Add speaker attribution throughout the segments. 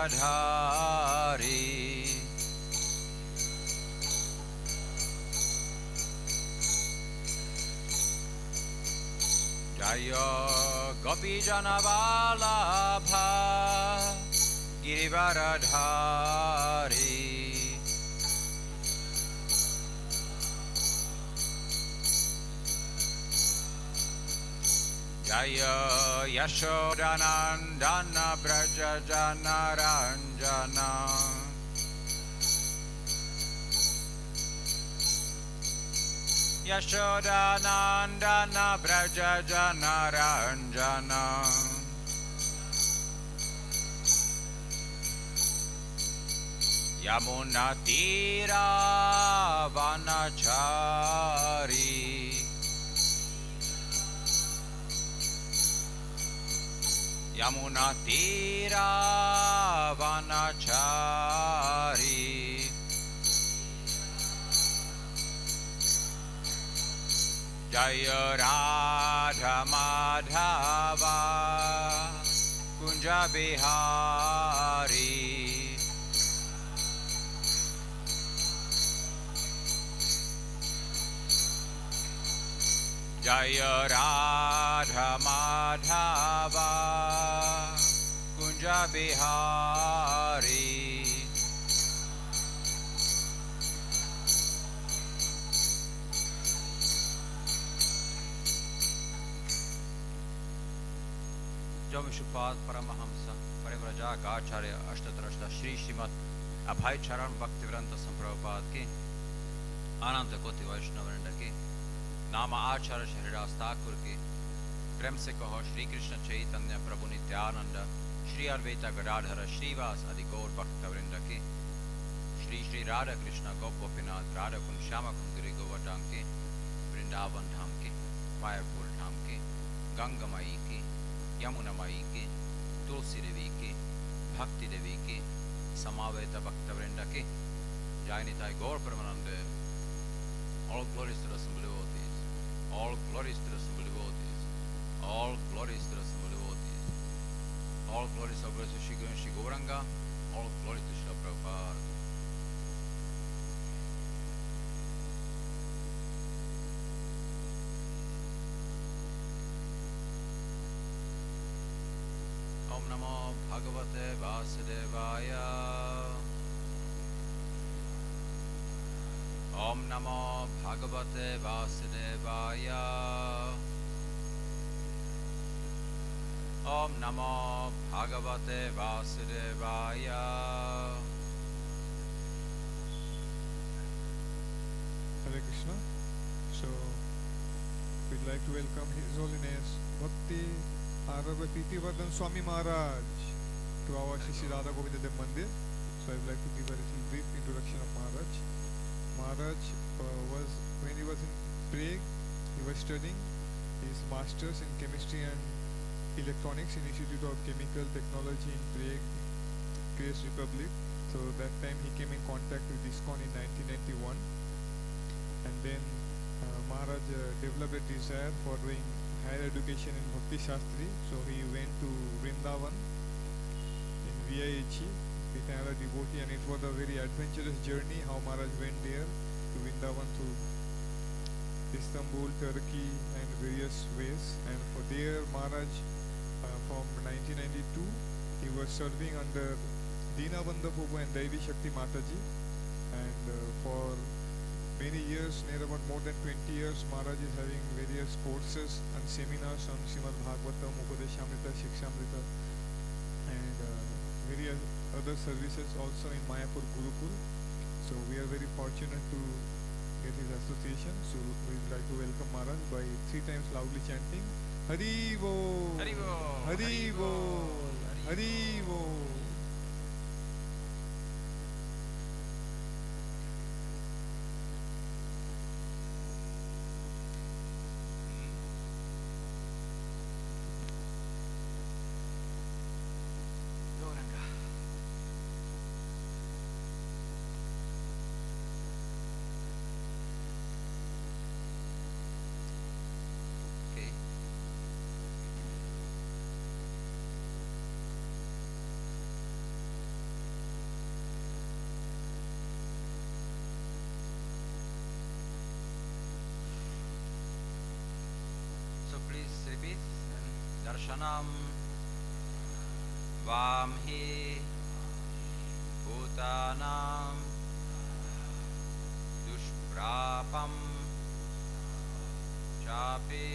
Speaker 1: Giridharadhari Jaya Gopijana Vallabha Giridharadhari Jaya Yashodanandana Brajajana Ranjana Yashodanandana Brajajana Ranjana Yamuna Tira Vanachari Yamuna Tira Vanachari Jaya Radha Madhava Kunja Bihari Jaya Radha Madhava Kunja Bihari Jomishupad Paramahamsa Parivrajaka Acharya Ashtatrashta Shri Srimad Abhaicharan Bhaktivedanta Samprabhupada ki Ananta Koti Vaishnavrinda ki Nama Acharya Haridas Thakur ki Prem se kaho Shri Krishna Chaitanya Prabhu Nityananda Shri Advaita Gadadhara Shrivas Adi Gaur Bhaktavrinda ki Shri Shri Radha Krishna Gop Gopinath Radha Kun Shama Kun Giri Govardhan ki Vrindavan Dham ki Mayapur Dham ki Ganga Mai ki Yamuna Mai ki Tulsi Devi ki Bhakti Devi ki Samaveta Bhaktavrinda ki Jainitai Gaur Pramananda All glories to the Assembly devotees. All glories to the Assembly devotees. All glories to the Assembly devotees. All glories of Blessed Shri Guru and Shri Gauranga. All glories to Srila Prabhupada. Om Namo Bhagavate Vasudevaya. Om Namo Bhagavate Vasudevaya. Om Namo Bhagavate Vasudevaya.
Speaker 2: Hare Krishna. So, we'd like to welcome His Holiness Bhakti Aryava Priti Vardhan Swami Maharaj to our Shri Radha Govinda Dev Mandir. So, I would like to give a little brief introduction of Maharaj. Maharaj when he was in Prague, he was studying his masters in chemistry and electronics in Institute of Chemical Technology in Prague, Czech Republic. So that time he came in contact with ISKCON in 1991, and then Maharaj developed a desire for doing higher education in Bhakti Shastri. So he went to Vrindavan in VIH with another devotee, and it was a very adventurous journey how Maharaj went there to Vrindavan to Istanbul, Turkey and various ways. And for there Maharaj from 1992 he was serving under Dinabandha Prabhu and Devi Shakti Mataji, and for many years, near about more than 20 years, Maharaj is having various courses and seminars on Srimad Bhagavatam, Upadeshamrita, Shikshamrita and various other services also in Mayapur Gurukul. So we are very fortunate to get his association. So we would like to welcome Maharaj by 3 times loudly chanting Hari Bol,
Speaker 1: Hari Bol,
Speaker 2: Hari Bol, Hari Bol.
Speaker 1: darshanam vamhi bhutanam dushprapam chapi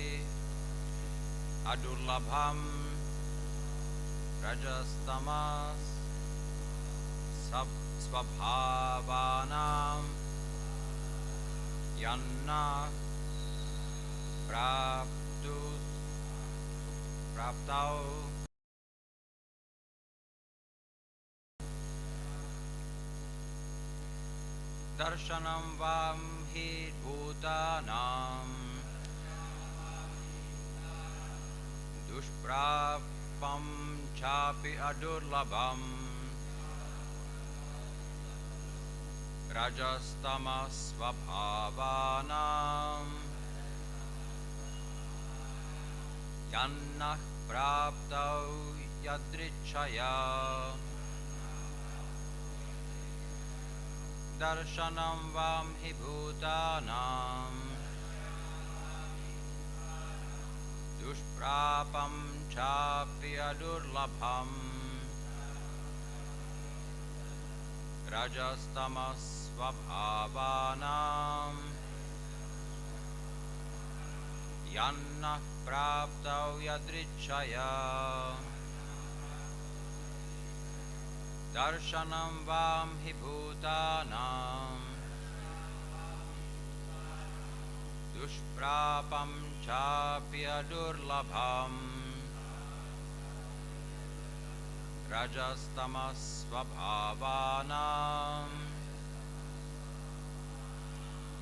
Speaker 1: adurlabham rajastamas svabhavanam yanna praptau darshanam vamhi bhutanam dushprapam chapi adurlabham rajastamas svabhavanam yannah praptau yadrichaya darshanam vamhi bhutanam dushprapam chapi adurlabham rajastamas svabhavanam yanna praptau yadrichaya darshanam vamhi bhutanam dushprapam chapi adurlabham rajastamas svabhavanam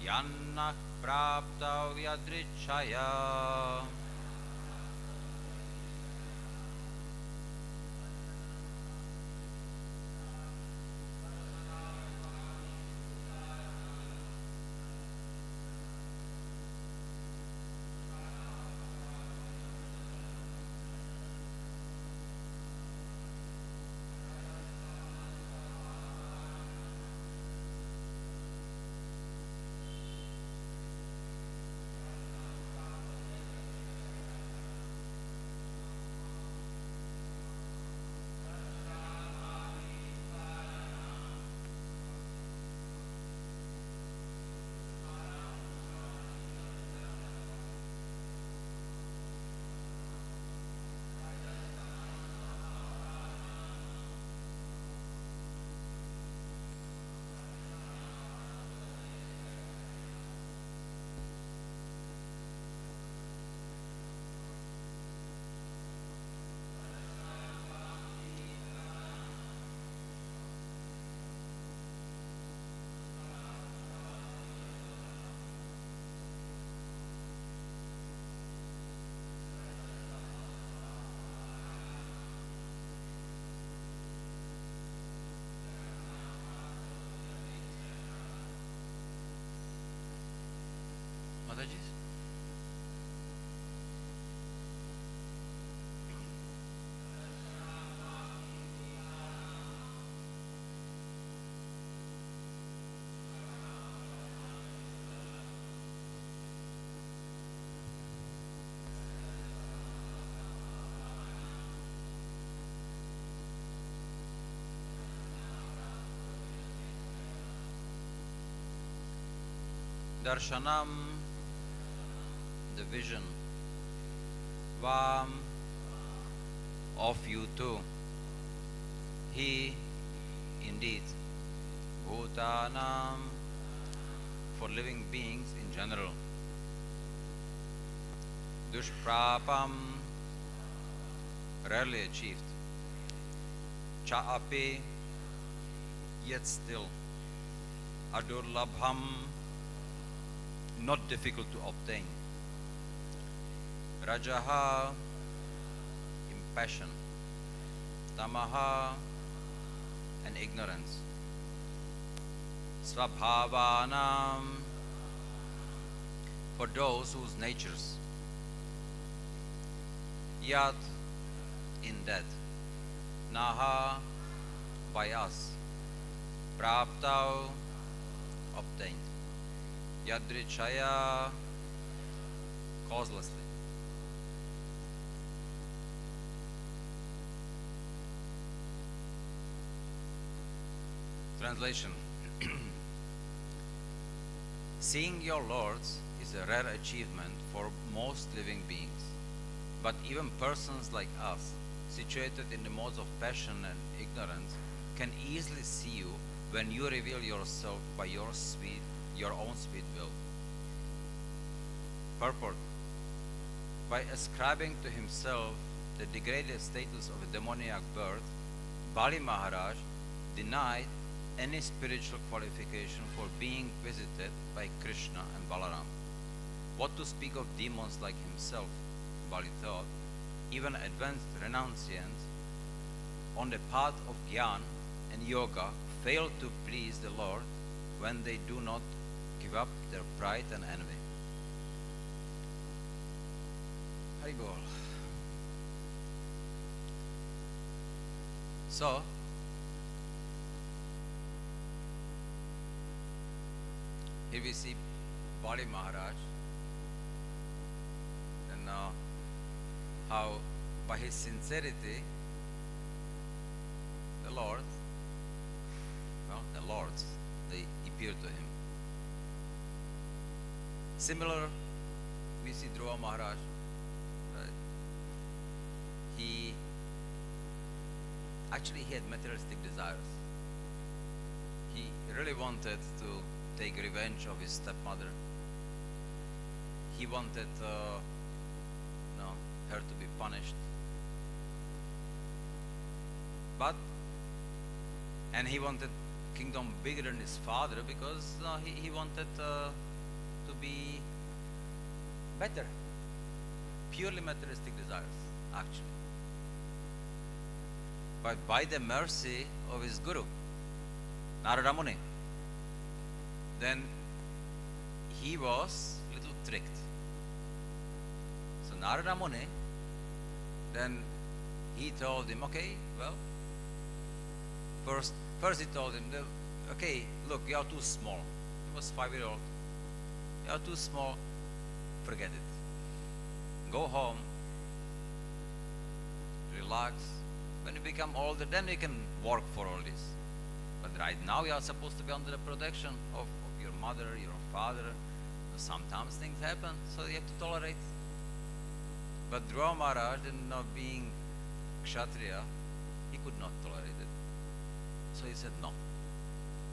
Speaker 1: yanna praptau yadrichaya Mataji? Darshanam, the vision, Vam, of you too. He, indeed, Bhutanam, for living beings in general. Dushprapam, rarely achieved. Chaapi, yet still. Adurlabham, not difficult to obtain. Rajaha, impassion. Tamaha, and ignorance. Svabhavanam, for those whose natures. Yat, in death. Naha, by us. Praptau, obtained. Yadrichaya, causelessly. Translation. Seeing your lords is a rare achievement for most living beings, but even persons like us, situated in the modes of passion and ignorance, can easily see you when you reveal yourself by your own sweet will. Purport. By ascribing to himself the degraded status of a demoniac birth, Bali Maharaj denied any spiritual qualification for being visited by Krishna and Balaram. What to speak of demons like himself, Bali thought, even advanced renunciants on the path of Gyan and Yoga fail to please the Lord when they do not give up their pride and envy. Haribol. So, here we see Bali Maharaj, and how by his sincerity, the Lords, they appear to him. Similar, we see Dhruva Maharaj. He had materialistic desires. He really wanted to take revenge of his stepmother. He wanted her to be punished. And he wanted kingdom bigger than his father because he wanted to be better. Purely materialistic desires, actually. But by the mercy of his guru, Narada Muni, then he was a little tricked. So Narada Muni, then he told him, okay, well, first he told him, okay, look, you are too small. He was 5-year-old. You are too small, forget it. Go home, relax. When you become older, then you can work for all this. But right now you are supposed to be under the protection of your mother, your father. Sometimes things happen, so you have to tolerate. But Dhruva Maharaj, being Kshatriya, he could not tolerate it. So he said, no,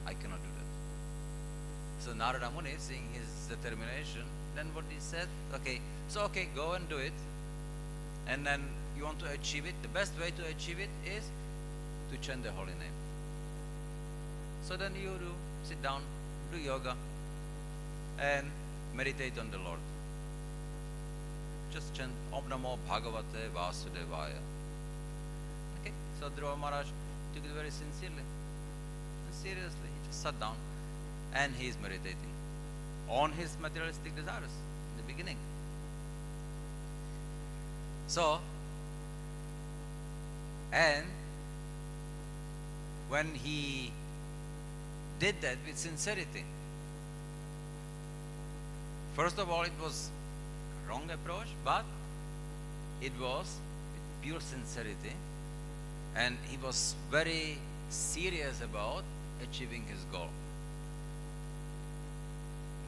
Speaker 1: I cannot do that. So Narada Muni, seeing his determination, then what he said, okay, go and do it. And then you want to achieve it, the best way to achieve it is to chant the holy name. So then you sit down, do yoga, and meditate on the Lord. Just chant Om Namo Bhagavate Vasudevaya. Okay, so Dhruva Maharaj took it very sincerely and seriously. He just sat down and he is meditating on his materialistic desires in the beginning. So, and when he did that with sincerity, first of all, it was a wrong approach, but it was with pure sincerity, and he was very serious about achieving his goal.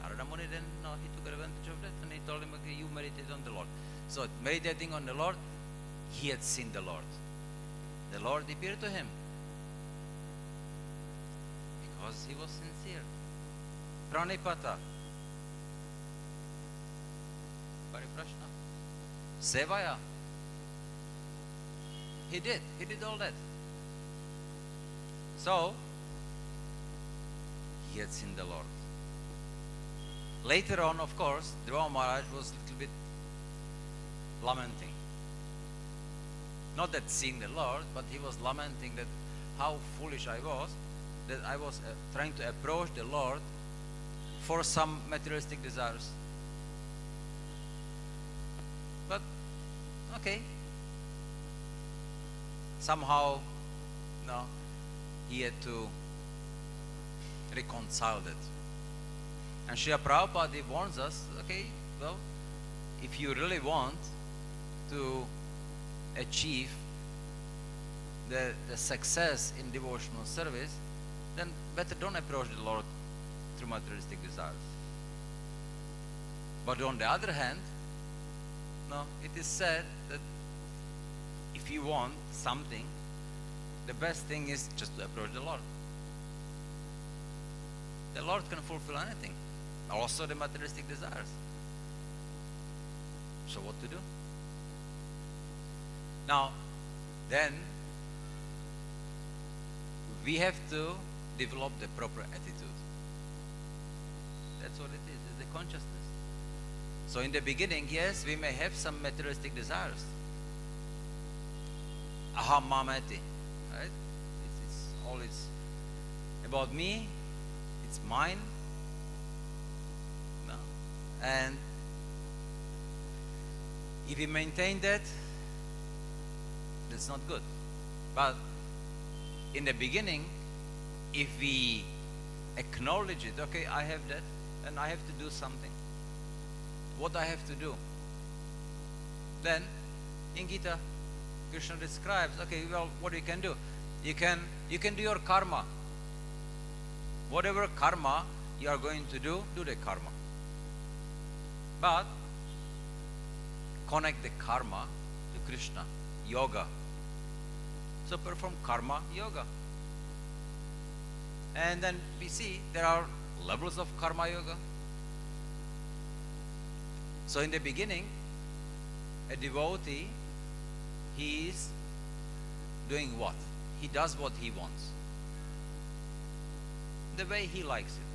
Speaker 1: Narada Muni then he took advantage of that and he told him, okay, you meditate on the Lord. So meditating on the Lord, he had seen the Lord. The Lord appeared to him because he was sincere. Pranipata, Pariprashna, Sevaya. He did all that. So he had seen the Lord. Later on, of course, Dhruva Maharaj was a little bit lamenting. Not that seeing the Lord, but he was lamenting that how foolish I was, that I was trying to approach the Lord for some materialistic desires. But, okay. Somehow, he had to reconcile that. And Srila Prabhupada warns us, okay, well, if you really want to achieve the success in devotional service, then better don't approach the Lord through materialistic desires. But on the other hand, no, it is said that if you want something, the best thing is just to approach the Lord. The Lord can fulfill anything, also the materialistic desires. So what to do? Now, then, we have to develop the proper attitude. That's what it is, it's the consciousness. So in the beginning, yes, we may have some materialistic desires. Aham mamati, right? It's all it's about me, it's mine. No. And if we maintain that, that's not good. But in the beginning, if we acknowledge it, okay, I have that, and I have to do something. What I have to do? Then, in Gita, Krishna describes, okay, well, what you can do? You can do your karma. Whatever karma you are going to do the karma. But connect the karma to Krishna, yoga. So perform karma yoga. And then we see there are levels of karma yoga. So in the beginning, a devotee, he is doing what? He does what he wants, the way he likes it.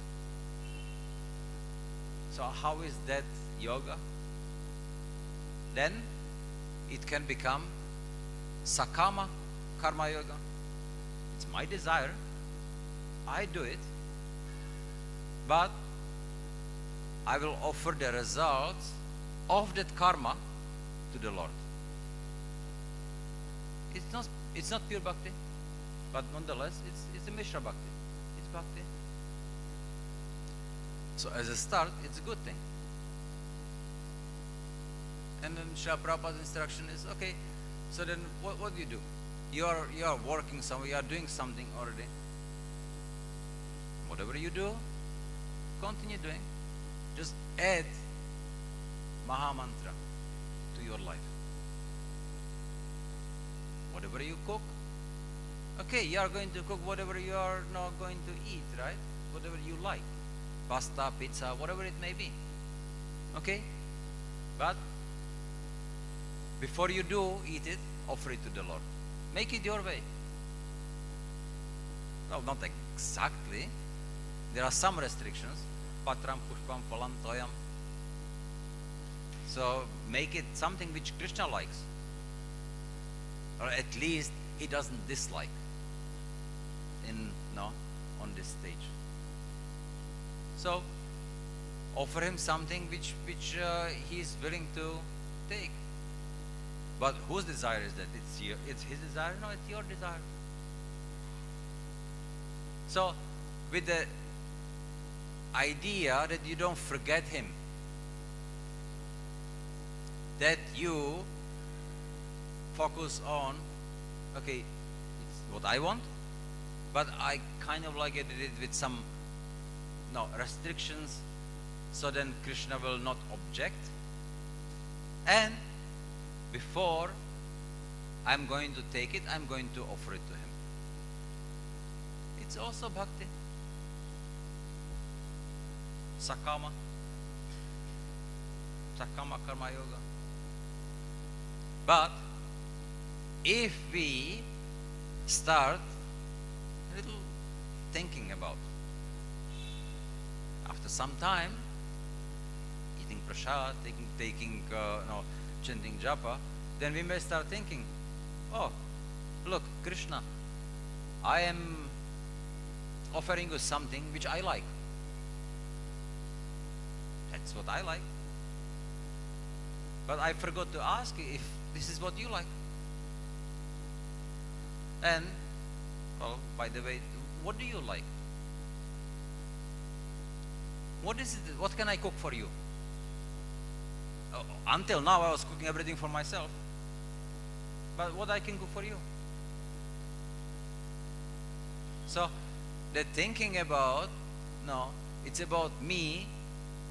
Speaker 1: So how is that yoga? Then it can become sakama karma yoga. It's my desire, I do it, but I will offer the results of that karma to the Lord. It's not pure bhakti, but nonetheless it's a Mishra bhakti. It's bhakti. So as a start, it's a good thing. And then Srila Prabhupada's instruction is, okay, so then what do? You are working somewhere, you are doing something already. Whatever you do, continue doing. Just add Maha Mantra to your life. Whatever you cook, okay, you are going to cook whatever you are not going to eat, right? Whatever you like. Pasta, pizza, whatever it may be. Okay? But before you do eat it, offer it to the Lord. Make it your way. No, not exactly. There are some restrictions. Patram, pushpam, phalam, toyam. So make it something which Krishna likes. Or at least he doesn't dislike on this stage. So offer him something which he is willing to take. But whose desire is that? It's his desire? No, it's your desire. So with the idea that you don't forget him, that you focus on, okay, it's what I want, but I kind of like it with some restrictions, so then Krishna will not object. And before I'm going to take it, I'm going to offer it to him. It's also bhakti. Sakama karma yoga. But if we start a little thinking about, after some time, eating prasad, taking chanting japa, then we may start thinking, oh, look, Krishna, I am offering you something which I like. That's what I like. But I forgot to ask you if this is what you like. And, well, by the way, what do you like? What is it? What can I cook for you? Until now, I was cooking everything for myself. But what I can cook for you? So, they're thinking about, no, it's about me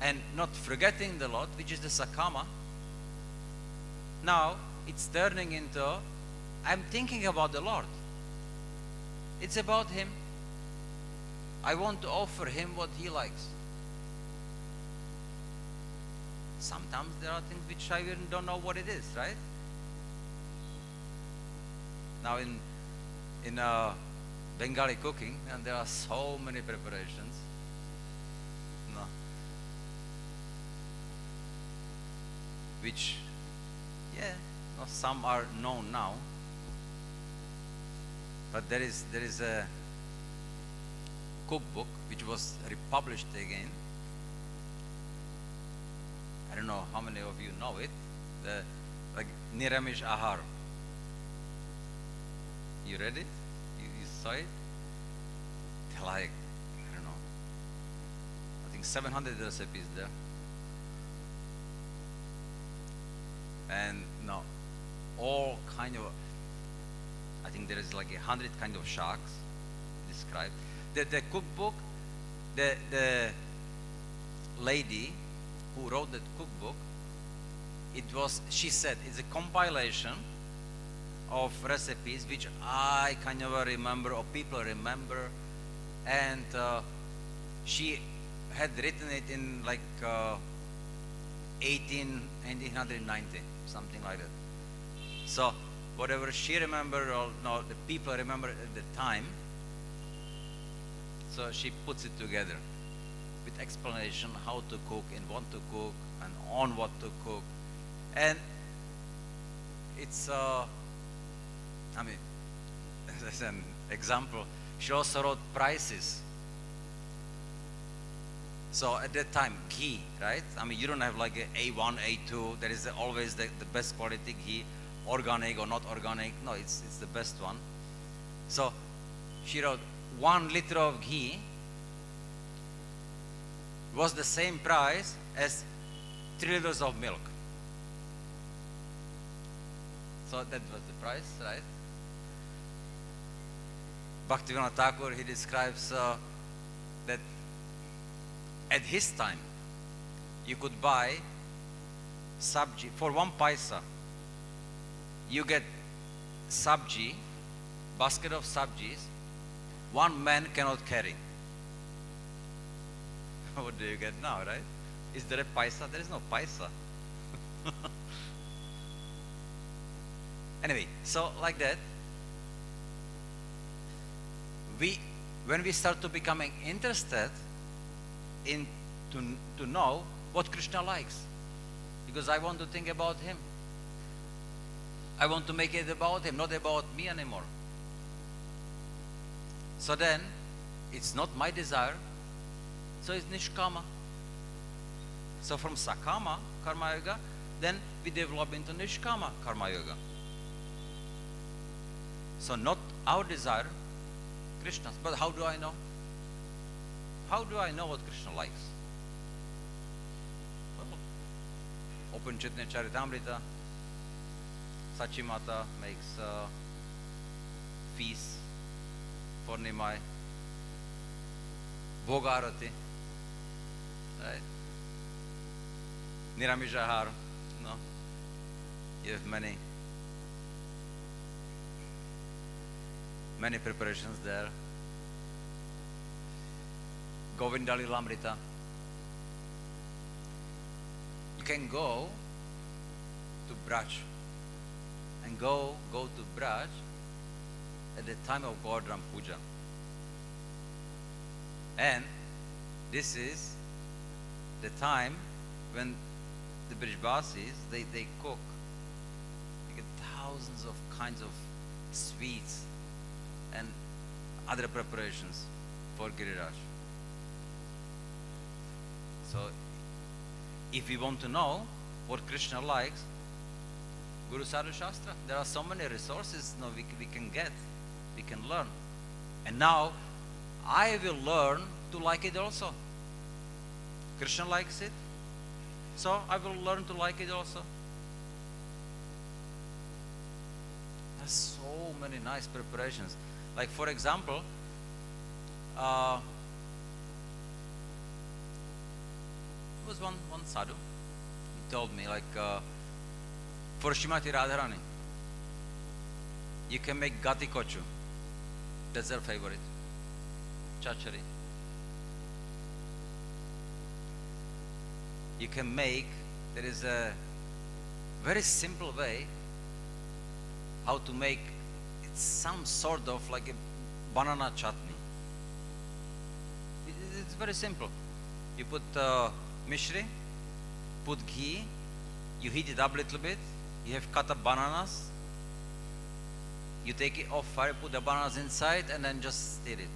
Speaker 1: and not forgetting the Lord, which is the sakama. Now it's turning into, I'm thinking about the Lord. It's about Him. I want to offer Him what He likes. Sometimes there are things which I even don't know what it is, right? Now in Bengali cooking, and there are so many preparations. No. Which, yeah, no, some are known now. But there is a cookbook which was republished again. I don't know how many of you know it. The like Niramish Ahar. You read it? You saw it? They're like, I don't know, I think 700 recipes there. And no, all kind of, I think there is like 100 kind of sharks described. The cookbook, the lady who wrote that cookbook, she said it's a compilation of recipes which I kind of remember, or people remember, and she had written it in like 1890, something like that. So whatever she remembered, or no, the people remember at the time, so she puts it together with explanation how to cook and what to cook and on what to cook. And it's I mean, as an example, she also wrote prices. So at that time, ghee, right? I mean, you don't have like a A1, A2. There is always the best quality ghee, organic or not organic. No, it's the best one. So she wrote 1 liter of ghee was the same price as 3 liters of milk. So that was the price, right? Bhaktivinoda Thakur, he describes that at his time, you could buy sabji for 1 paisa. You get sabji, basket of sabjis, 1 man cannot carry. What do you get now, right? Is there a paisa? There is no paisa. Anyway, so like that, when we start to becoming interested in to know what Krishna likes, because I want to think about Him. I want to make it about Him, not about me anymore. So then, it's not my desire, so it's nishkama. So from sakama karma yoga, then we develop into nishkama karma yoga. So not our desire, Krishna's. But how do I know? How do I know what Krishna likes? Well, open Chaitanya Charitamrita. Sachimata makes feast for Nimai. Bhogarati. Right? Niramijahar. No. You have many preparations there. Govindali Lamrita. You can go to Braj and go to Braj at the time of Govardhan Puja. And this is the time when the Brijvasis, they cook. You get thousands of kinds of sweets and other preparations for Giriraj. So, if we want to know what Krishna likes, Guru Sadhu Shastra, there are so many resources we can get, we can learn. And now, I will learn to like it also. Krishna likes it, so I will learn to like it also. There's so many nice preparations. Like for example, uh, there was one sadhu. He told me, like, for Srimati Radharani, you can make gati kochu. That's their favorite. Chachari. You can make, there is a very simple way how to make, it's some sort of like a banana chutney. It's very simple. You put mishri, put ghee, you heat it up a little bit, you have cut up bananas, you take it off fire, put the bananas inside, and then just stir it.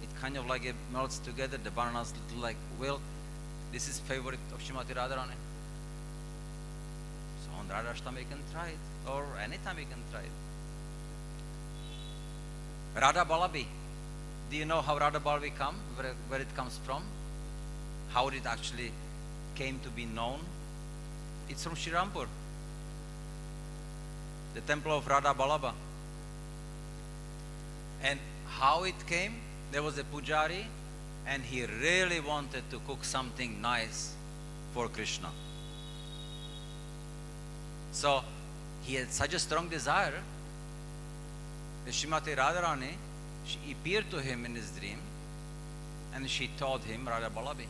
Speaker 1: It kind of like it melts together, the bananas little like, well, this is favorite of Srimati Radharani. So on Radhashtami you can try it, or anytime you can try it. Radha Balabi. Do you know how Radha Balabi come? Where it comes from? How it actually came to be known? It's from Shirampur, the temple of Radha Balaba. And how it came? There was a pujari, and he really wanted to cook something nice for Krishna. So he had such a strong desire that Srimati Radharani, she appeared to him in his dream, and she taught him Radha Balabi.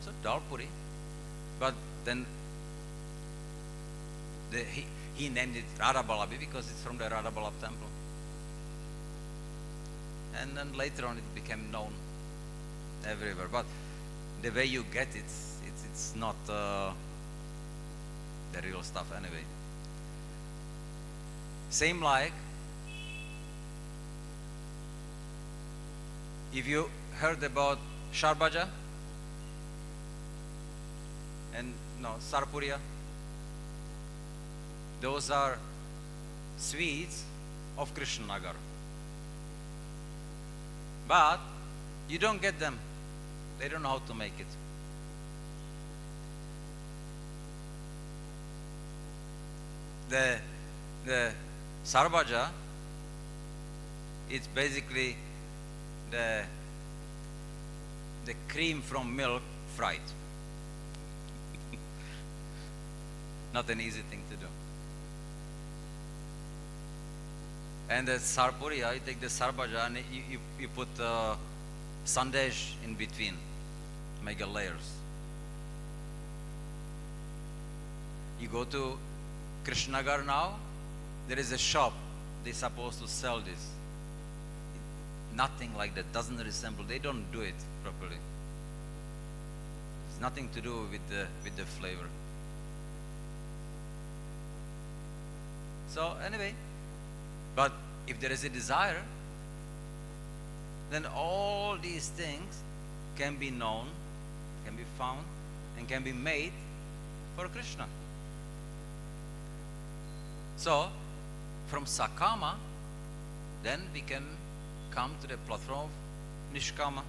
Speaker 1: So Dalpuri. But then he named it Radha Balabi because it's from the Radha Balab temple. And then later on it became known everywhere. But the way you get it, it's not the real stuff anyway. Same like, if you heard about Sharbaja and Sarpuria, those are sweets of Krishnanagar. But you don't get them. They don't know how to make it. The Sarbaja, it's basically the cream from milk fried. Not an easy thing to do. And the Sarpuria, you take the Sarbaja and you put sandesh in between, make a layers. You go to Krishnagar now, there is a shop, they're supposed to sell this. Nothing like that, doesn't resemble, they don't do it properly. It's nothing to do with the flavor. So anyway, but if there is a desire, then all these things can be known, can be found, and can be made for Krishna. So, from Sakama, then we can come to the platform of Nishkama.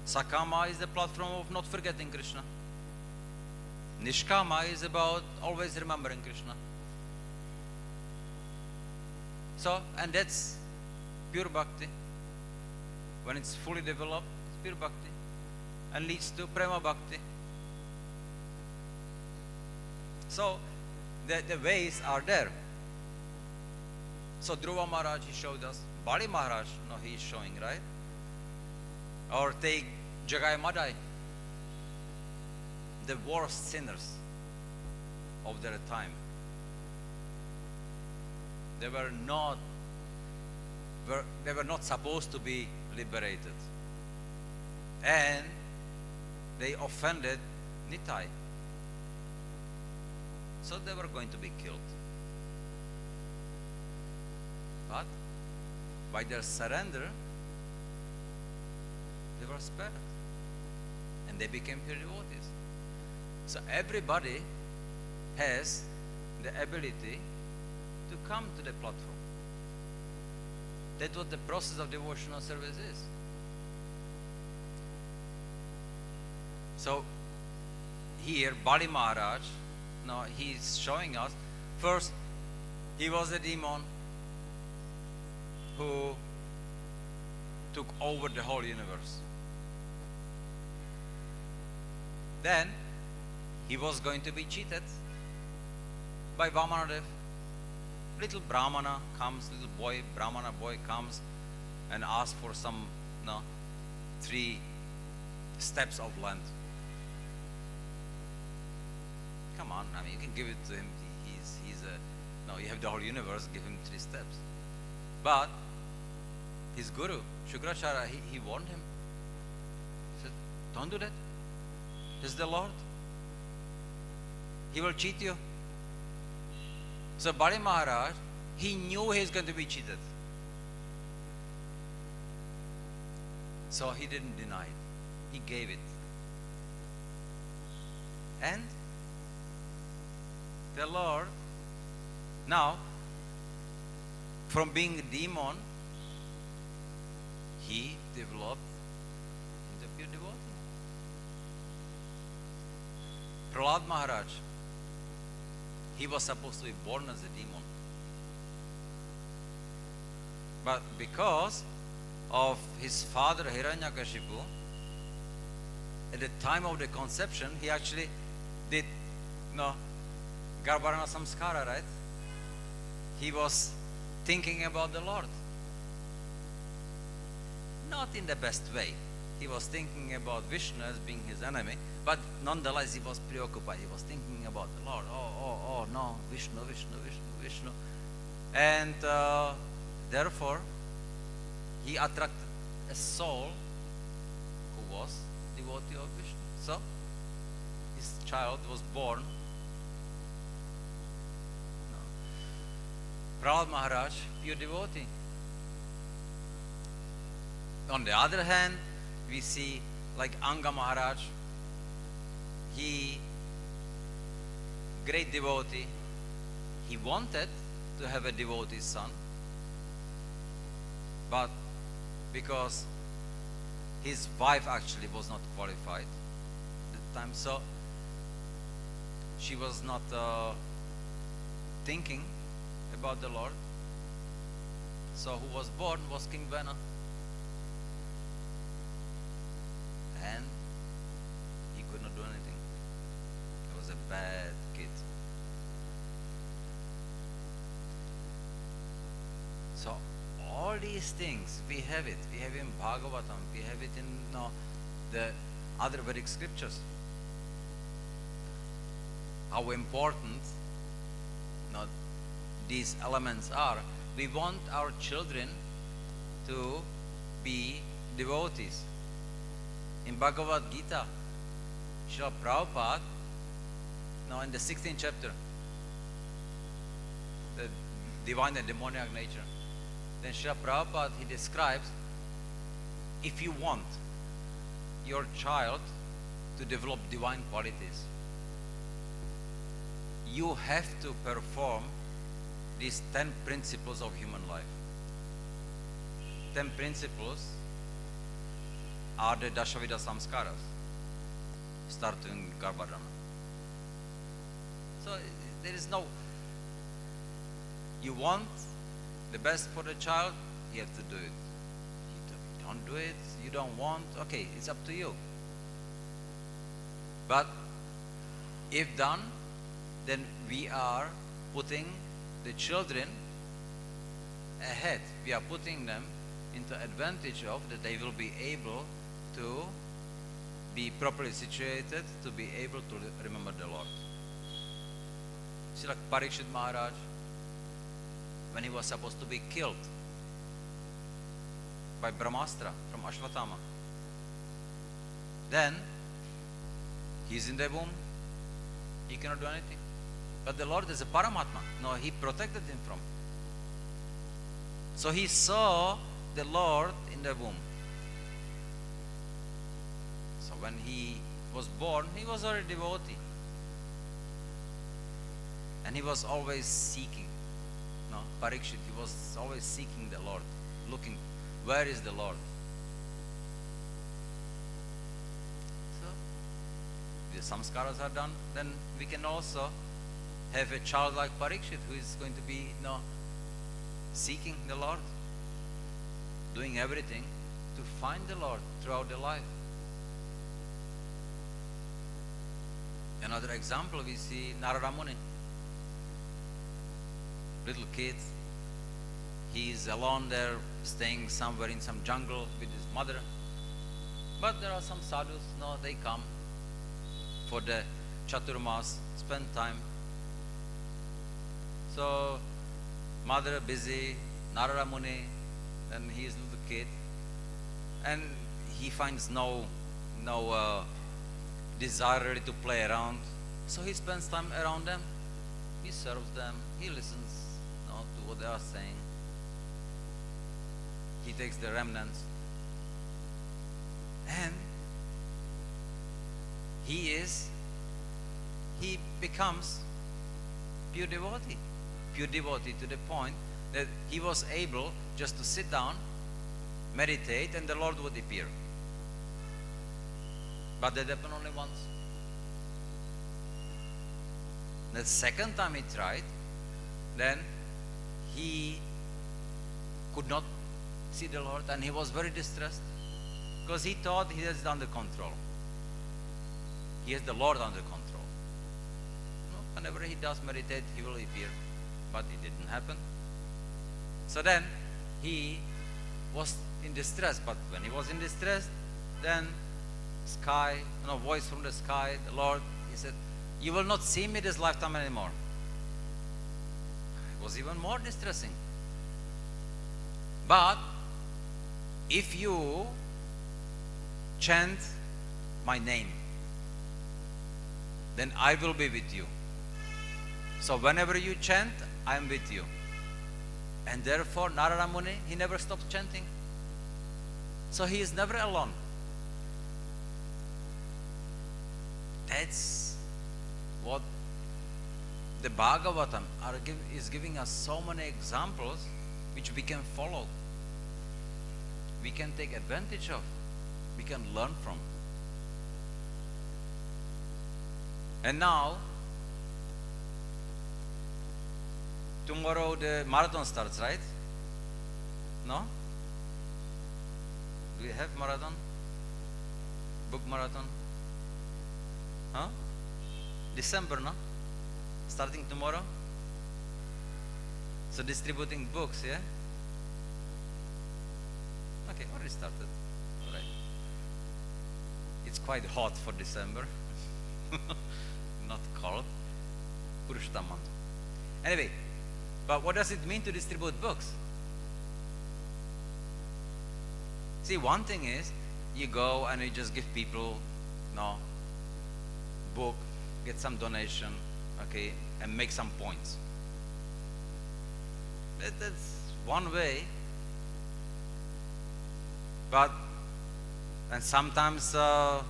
Speaker 1: Sakama is the platform of not forgetting Krishna. Nishkama is about always remembering Krishna. So, and that's pure bhakti. When it's fully developed, it's pure bhakti and leads to prema bhakti. So, the ways are there. So, Dhruva Maharaj, he showed us. Bali Maharaj, no, he is showing, right? Or take Jagai Madai, the worst sinners of their time. They were not supposed to be liberated. And they offended Nitai. So they were going to be killed. But by their surrender, they were spared. And they became pure devotees. So everybody has the ability to come to the platform. That's what the process of devotional service is. So here, Bali Maharaj, now he's showing us, first, he was a demon. who took over the whole universe. Then he was going to be cheated by Vamanadev. Little Brahmana comes, little boy, Brahmana boy comes and asks for some 3 steps of land. Come on, I mean, you can give it to him. You have the whole universe, give him 3 steps. But his guru, Shukracharya, he warned him. He said, don't do that. This is the Lord. He will cheat you. So Bali Maharaj, he knew he was going to be cheated. So he didn't deny it. He gave it. And the Lord, now, from being a demon, he developed into pure devotee. Prahlad Maharaj, he was supposed to be born as a demon. But because of his father Hiranyakashipu, at the time of the conception, he actually did Garbharana Samskara, right? He was thinking about the Lord. Not in the best way. He was thinking about Vishnu as being his enemy, but nonetheless he was preoccupied. He was thinking about the Lord. Oh no, Vishnu. And therefore, he attracted a soul who was devotee of Vishnu. So, his child was born. Prahlad Maharaj, pure devotee. On the other hand, we see like Anga Maharaj, he, great devotee, he wanted to have a devotee son, but because his wife actually was not qualified at the time, so she was not thinking about the Lord. So who was born was King Vena. And he could not do anything. He was a bad kid. So all these things, we have it. We have in Bhagavatam. We have it in the other Vedic scriptures. How important these elements are. We want our children to be devotees. In Bhagavad Gita, Srila Prabhupada, in the 16th chapter, the divine and demoniac nature, then Srila Prabhupada, he describes, if you want your child to develop divine qualities, you have to perform these 10 principles of human life. 10 principles are the Dashavida Samskaras, starting Garbharana. So there is no, you want the best for the child, you have to do it. You don't do it, you don't want, okay, it's up to you. But if done, then we are putting the children ahead. We are putting them into advantage of that they will be able to be properly situated to be able to remember the Lord. See, like Parikshit Maharaj, when he was supposed to be killed by Brahmastra from Ashwatthama, then he's in the womb, he cannot do anything. But the Lord is a Paramatma. No, he protected him from. So he saw the Lord in the womb. So when he was born, he was already devotee. And he was always seeking. No, Parikshit, he was always seeking the Lord, looking, where is the Lord? So, if the samskaras are done, then we can also have a child like Parikshit who is going to be seeking the Lord. doing everything to find the Lord throughout their life. Another example, we see Narada Muni. Little kid, he is alone there, staying somewhere in some jungle with his mother. But there are some sadhus, no, they come for the Chaturmas, spend time. So, mother busy, Narada Muni, and he is little kid, and he finds no desire really to play around. So he spends time around them. He serves them. He listens, to what they are saying. He takes the remnants, and he becomes pure devotee to the point that he was able just to sit down, meditate, and the Lord would appear. But that happened only once. The second time he tried, then he could not see the Lord, and he was very distressed because he thought he has it under control. He has the Lord under control. Whenever he does meditate, he will appear. But it didn't happen. So then he was in distress. But when he was in distress, then voice from the sky, the Lord, he said, "You will not see me this lifetime anymore." It was even more distressing. But if you chant my name, then I will be with you. So whenever you chant, I am with you. And therefore Narada Muni, he never stopped chanting. So he is never alone. That's what the Bhagavatam is giving us, so many examples which we can follow, we can take advantage of, we can learn from. And now, tomorrow the marathon starts, right? No? Do we have marathon? Book marathon? Huh? December, no? Starting tomorrow? So distributing books, yeah? Okay, already started. All right. It's quite hot for December. Not cold. Purushottam month. Anyway, but what does it mean to distribute books? See, one thing is, you go and you just give people, book, get some donation, okay, and make some points. That's one way. But, and sometimes, the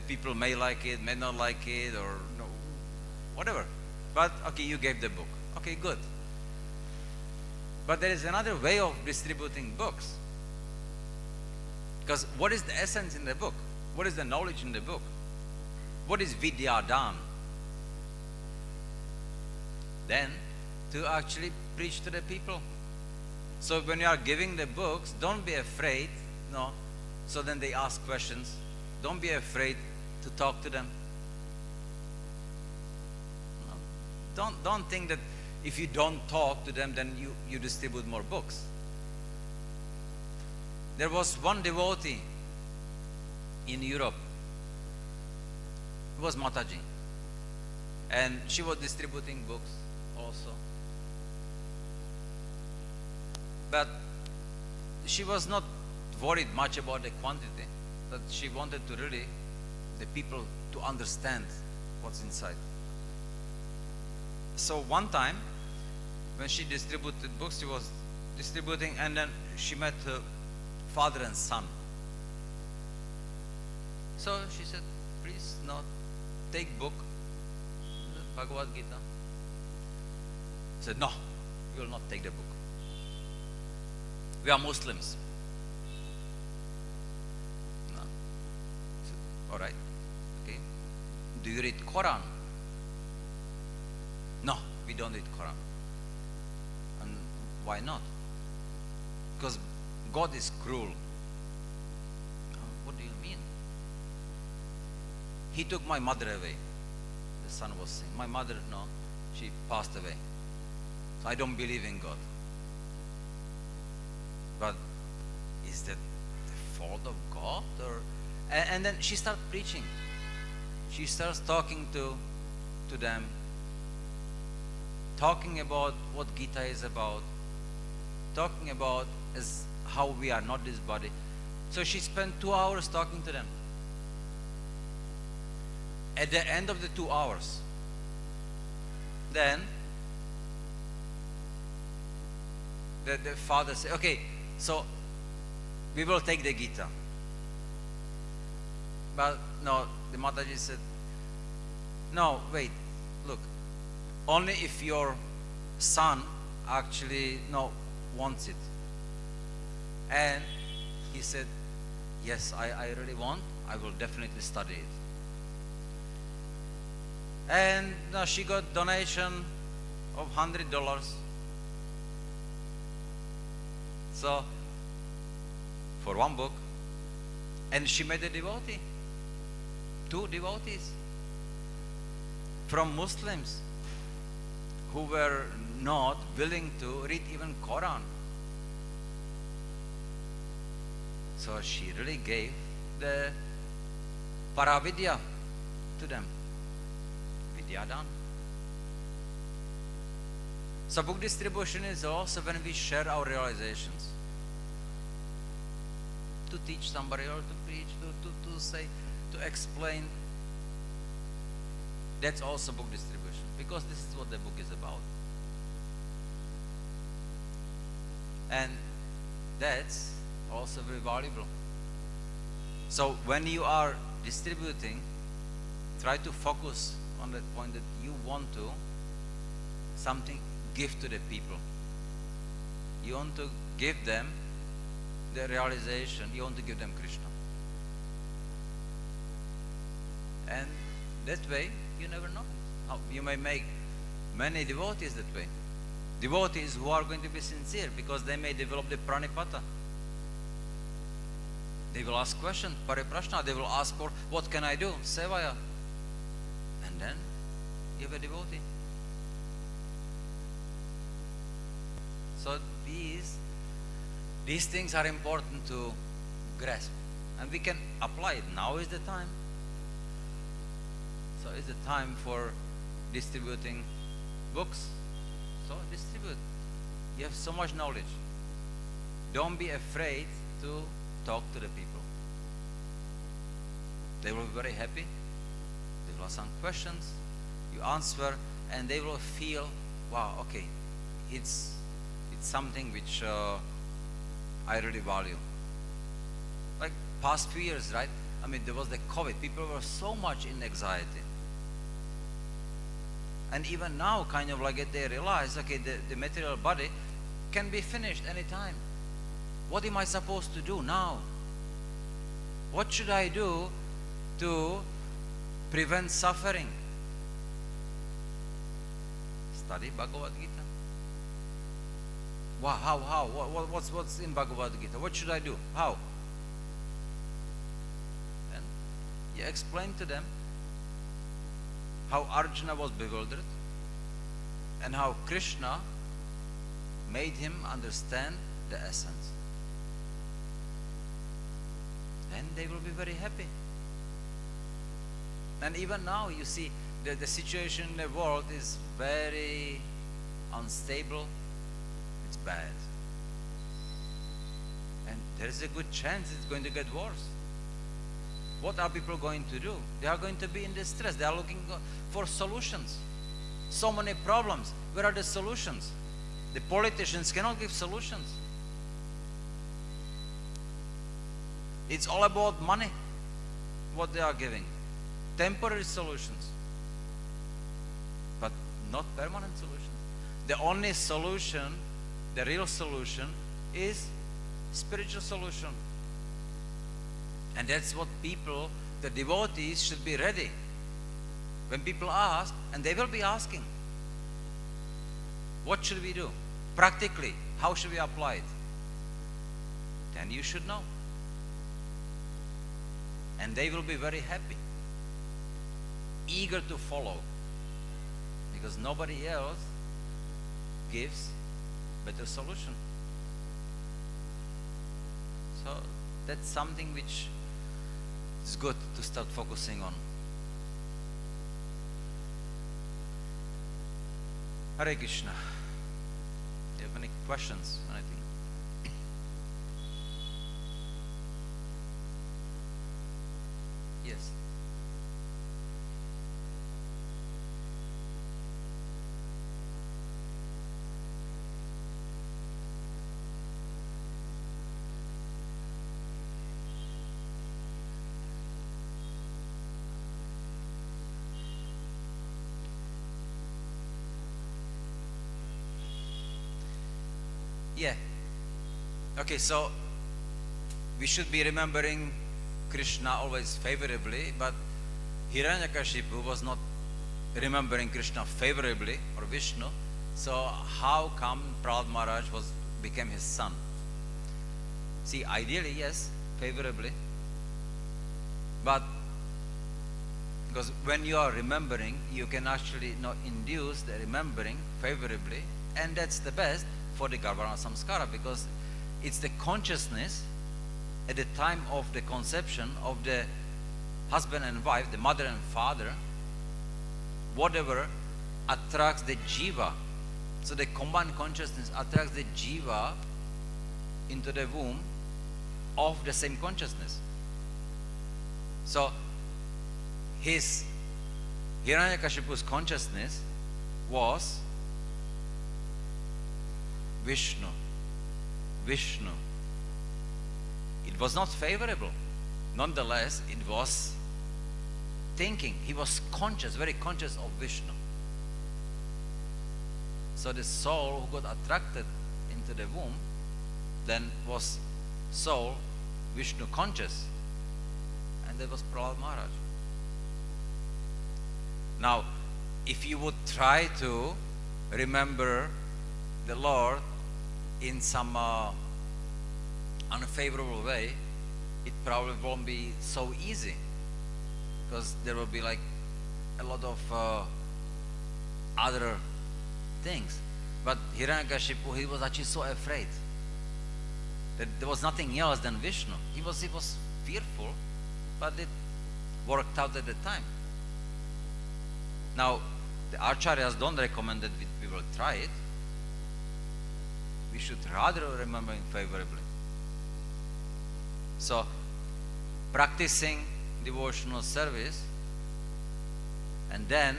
Speaker 1: people may like it, may not like it, or whatever. But, okay, you gave the book. Okay, good. But there is another way of distributing books. Because what is the essence in the book? What is the knowledge in the book? What is Vidya dhan? Then, to actually preach to the people. So when you are giving the books, don't be afraid, so then they ask questions. Don't be afraid to talk to them. Don't think that if you don't talk to them, then you distribute more books. There was one devotee in Europe. It was Mataji. And she was distributing books also. But she was not worried much about the quantity. But she wanted to really, the people to understand what's inside. So one time, when she distributed books, she was distributing, and then she met her father and son. So she said, "Please, take book, Bhagavad Gita." He said, "No, we will not take the book. We are Muslims." No. He said, "All right, okay. Do you read Quran?" "No, we don't read Quran." "And why not?" because God is cruel. What do you mean? He took my mother away. The son was saying, my mother, no, she passed away. So I don't believe in God. But is that the fault of God? Or and then she starts preaching. She starts talking to them, talking about what Gita is about, talking about as how we are not this body. So she spent 2 hours talking to them. At the end of the 2 hours, then the father said, okay, so we will take the Gita. But no, the Mataji said, no, wait, look, only if your son actually wants it. And he said, yes, I really want, I will definitely study it. And she got donation of $100. So, for one book. And she made a devotee. 2 devotees. From Muslims who were not willing to read even Quran. So she really gave the Paravidya to them. Vidyadan. So book distribution is also when we share our realizations. To teach somebody or to preach, to say, to explain. That's also book distribution, because this is what the book is about. And that's also very valuable. So when you are distributing, try to focus on that point that you want to something give to the people. You want to give them the realization, you want to give them Krishna. And that way, you never know. You may make many devotees that way. Devotees who are going to be sincere, because they may develop the pranipata. They will ask questions, pariprashna. They will ask for, what can I do? Sevaya. And then you have a devotee. So these things are important to grasp. And we can apply it. Now is the time. So it's the time for distributing books. So distribute. You have so much knowledge. Don't be afraid to talk to the people. They will be very happy. They will ask some questions. You answer, and they will feel, wow, okay, it's something which I really value. Like past few years, right? I mean, there was the COVID. People were so much in anxiety. And even now, kind of like they realize, okay, the material body can be finished anytime. What am I supposed to do now? What should I do to prevent suffering? Study Bhagavad Gita. Wow, how? What's in Bhagavad Gita? What should I do? How? And you explain to them how Arjuna was bewildered and how Krishna made him understand the essence. And they will be very happy. And even now you see the situation in the world is very unstable. It's bad. And there is a good chance it's going to get worse. What are people going to do? They are going to be in distress. They are looking for solutions. So many problems. Where are the solutions? The politicians cannot give solutions. It's all about money, what they are giving. Temporary solutions, but not permanent solutions. The only solution, the real solution, is spiritual solution. And that's what people, the devotees, should be ready. When people ask, and they will be asking, what should we do? Practically, how should we apply it? then you should know. And they will be very happy, eager to follow, because nobody else gives better solution. So that's something which is good to start focusing on. Hare Krishna. Do you have any questions? Anything? Yes. Yeah. Okay, so we should be remembering Krishna always favorably, but Hiranyakashipu was not remembering Krishna favorably, or Vishnu. So how come Prahlad Maharaj became his son? See, ideally, yes, favorably. But because when you are remembering, you can actually induce the remembering favorably, and that's the best for the Garbhana Samskara, because it's the consciousness at the time of the conception of the husband and wife, the mother and father, whatever attracts the jiva. So the combined consciousness attracts the jiva into the womb of the same consciousness. So his Hiranyakashipu's consciousness was Vishnu. Vishnu. It was not favorable. Nonetheless, it was thinking. He was conscious, very conscious of Vishnu. So the soul who got attracted into the womb then was soul Vishnu conscious. And that was Prahlad Maharaj. Now, if you would try to remember the Lord in some unfavorable way, it probably won't be so easy, because there will be like a lot of other things. But Hiranyakashipu, he was actually so afraid that there was nothing else than Vishnu. He was fearful, but it worked out at the time. Now, the Acharyas don't recommend that we will try it. We should rather remember him favorably. So, practicing devotional service and then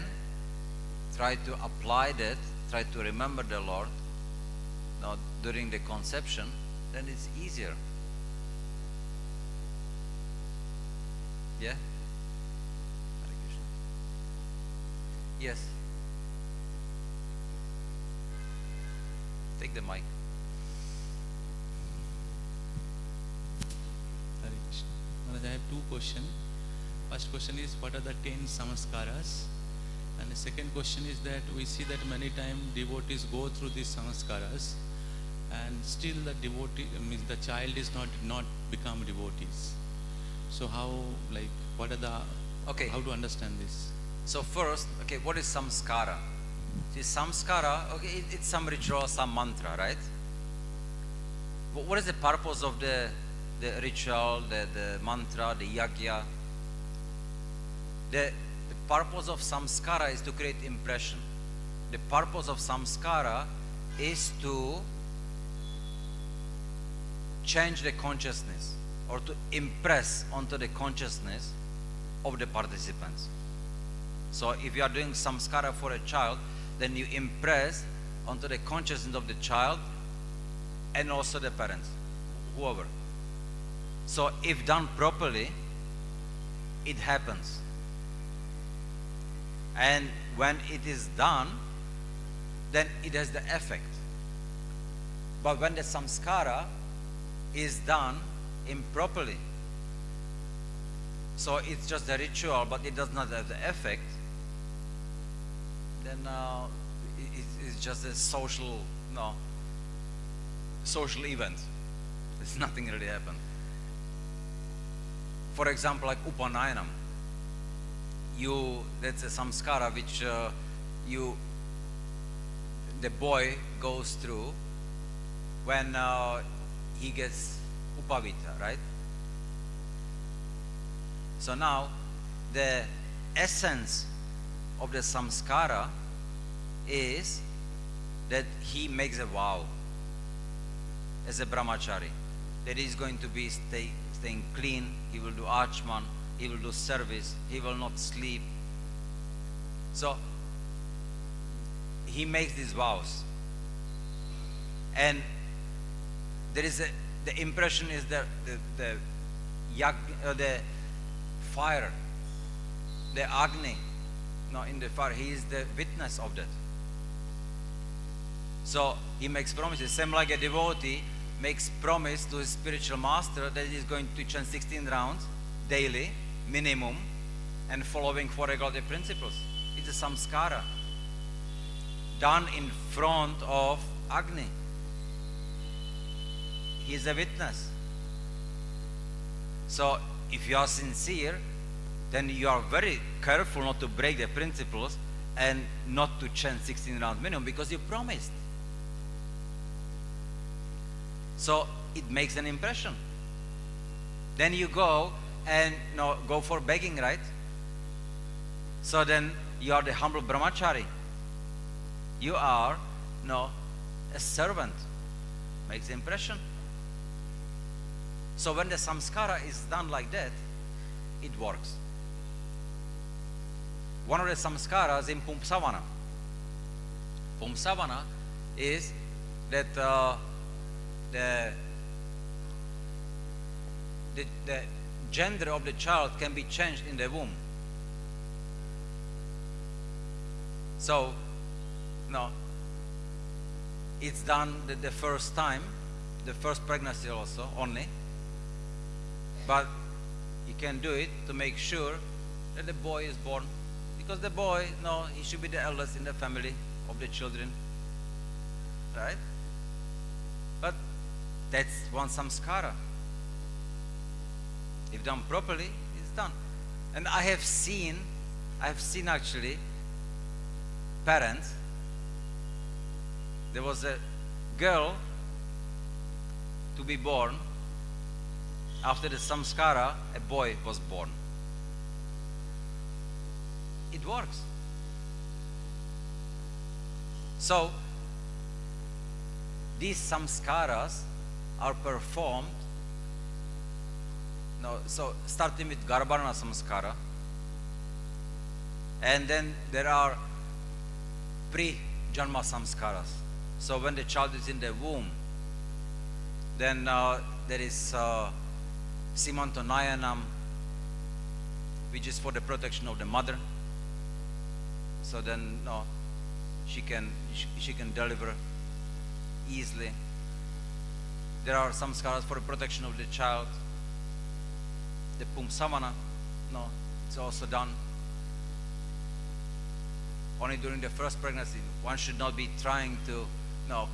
Speaker 1: try to apply that, try to remember the Lord during the conception, then it's easier. Yeah? Hare Krishna. Yes. Take the mic.
Speaker 3: Hare Krishna. Maharaj, I have two questions. First question is, what are the 10 samaskaras? And the second question is that we see that many times devotees go through these samaskaras and still the devotee, means the child is not become devotees. So how, like, what are the,
Speaker 1: Okay.
Speaker 3: how to understand this?
Speaker 1: So first, okay, what is samskara? See, samskara, okay, it's some ritual, some mantra, right? What is the purpose of the ritual, the mantra, the yagya? The purpose of samskara is to create impression. The purpose of samskara is to change the consciousness, or to impress onto the consciousness of the participants. So if you are doing samskara for a child, then you impress onto the consciousness of the child and also the parents, whoever. So if done properly, it happens. And when it is done, then it has the effect. But when the samskara is done improperly, so it's just a ritual, but it does not have the effect, then it's just a social event. There's nothing really happened. For example, like Upanayanam. That's a samskara which the boy goes through when he gets upavita, right? So now the essence of the samskara is that he makes a vow as a brahmachari that he is going to be staying clean, he will do achman, he will do service, he will not sleep. So he makes these vows, and there is the impression is that the fire, the agni, in the fire, he is the witness of that. So he makes promises, same like a devotee makes promise to his spiritual master that he is going to chant 16 rounds daily, minimum, and following 4 regulative principles. It's a samskara done in front of Agni. He is a witness. So if you are sincere, then you are very careful not to break the principles and not to chant 16 rounds minimum because you promised. So it makes an impression. Then you go and go for begging, right? So then you are the humble brahmachari. You are a servant. Makes impression. So when the samskara is done like that, it works. One of the samskaras in Pumsavana. Pumsavana is that the gender of the child can be changed in the womb. So, it's done the first time, the first pregnancy also, only. But you can do it to make sure that the boy is born. Because the boy, he should be the eldest in the family of the children. Right? But that's one samskara. If done properly, it's done. And I have seen actually parents. There was a girl to be born. After the samskara, a boy was born. It works. So these samskaras are performed. So starting with Garbhana samskara, and then there are pre-janma samskaras. So when the child is in the womb, then there is Simantonayanam, which is for the protection of the mother. So then she can deliver easily. There are samskaras for the protection of the child. The Pumsavana, it's also done. Only during the first pregnancy, one should not be trying to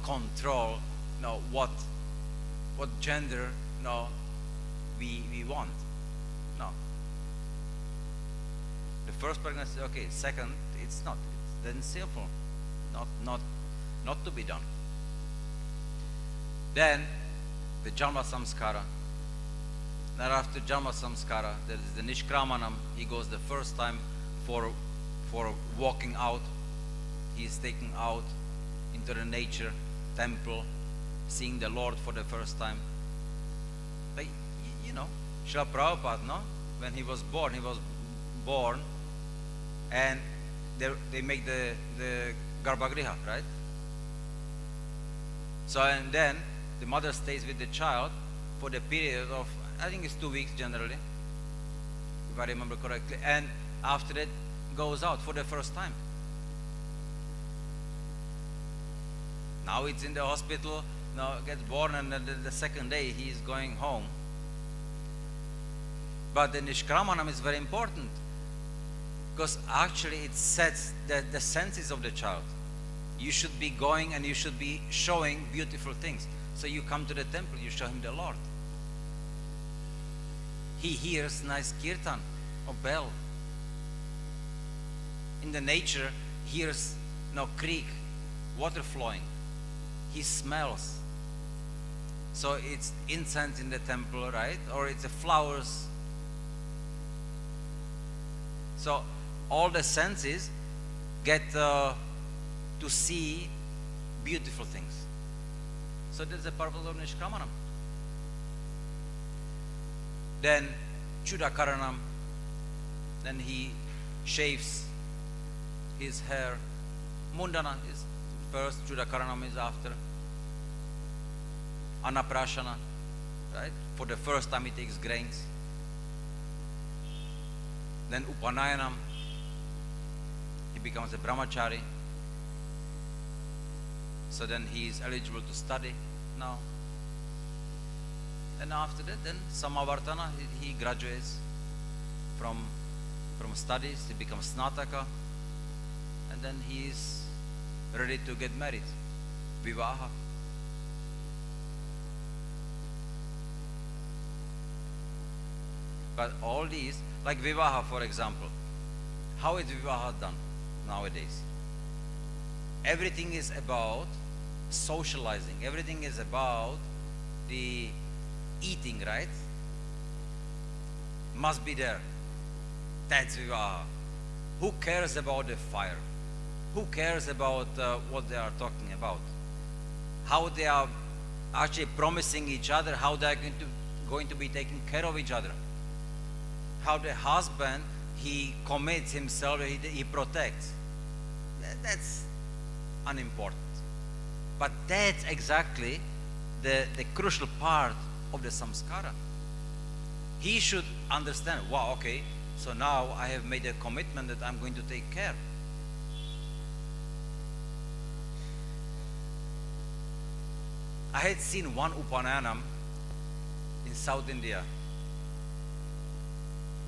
Speaker 1: control what gender we want. No. The first pregnancy, okay. Second, it's not. It's then sinful, not to be done. Then the Janma samskara. Then after Janma samskara, there is the Nishkramanam. He goes the first time for walking out. He is taken out into the nature, temple, seeing the Lord for the first time. But Srila Prabhupada, when he was born, and they make the Garbhagriha, right? So and then the mother stays with the child for the period of, I think it's 2 weeks generally, if I remember correctly, and after that goes out for the first time. Now it's in the hospital, gets born, and then the second day he is going home. But the Nishkramanam is very important because actually it sets the senses of the child. You should be going and you should be showing beautiful things. So you come to the temple, you show him the Lord. He hears nice kirtan or bell. In the nature, hears creek, water flowing. He smells. So it's incense in the temple, right? Or it's the flowers. So all the senses get to see beautiful things. So that's the purpose of Nishkamanam. Then Chudakaranam, then he shaves his hair. Mundana is first, Chudakaranam is after. Anaprashana, right? For the first time he takes grains. Then Upanayanam, he becomes a brahmachari. So then he is eligible to study now. And after that, then Samavartana, he graduates from studies, he becomes Snataka, and then he is ready to get married. Vivaha. But all these, like Vivaha for example, how is Vivaha done nowadays? Everything is about socializing, everything is about the eating, right? Must be there. That's Vivaha. Who cares about the fire? Who cares about what they are talking about? How they are actually promising each other, how they are going to be taking care of each other. How the husband, he commits himself, he protects. That's unimportant. But that's exactly the crucial part of the samskara. He should understand, wow, okay, so now I have made a commitment that I'm going to take care. I had seen one Upanayanam in South India.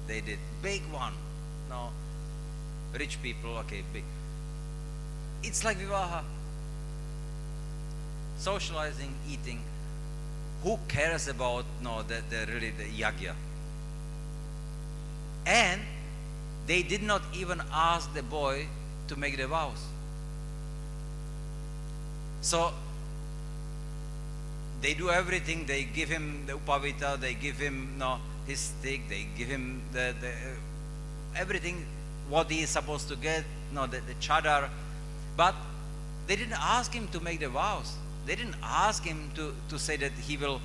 Speaker 1: They did big one. No, rich people, okay, big. It's like Vivaha. Socializing, eating. Who cares about the yagya? And they did not even ask the boy to make the vows. So they do everything. They give him the upavita. They give him his stick. They give him the everything what he is supposed to get. The chadar. But they didn't ask him to make the vows. They didn't ask him to say that he will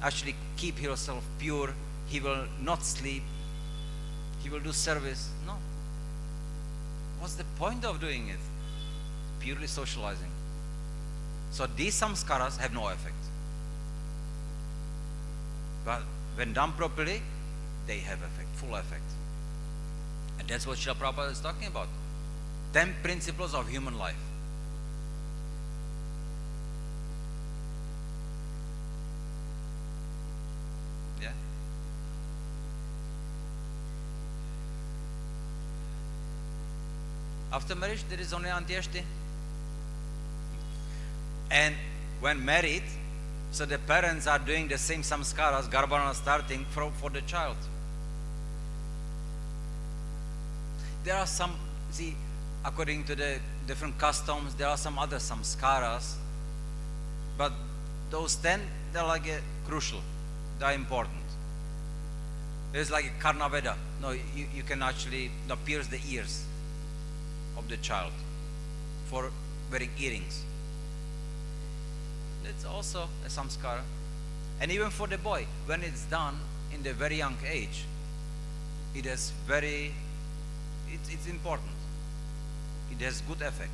Speaker 1: actually keep himself pure. He will not sleep. He will do service. No. What's the point of doing it? Purely socializing. So these samskaras have no effect. But when done properly, they have effect, full effect. And that's what Srila Prabhupada is talking about. 10 principles of human life. Yeah? After marriage, there is only Antyeshti. And when married, so the parents are doing the same samskaras, garbhana starting for the child. There are some, see, according to the different customs, there are some other samskaras, but those 10, they're like crucial, they're important. There's like a karnaveda. No, you can actually pierce the ears of the child for wearing earrings. It's also a samskara. And even for the boy, when it's done in the very young age, it has it's important. It has good effect.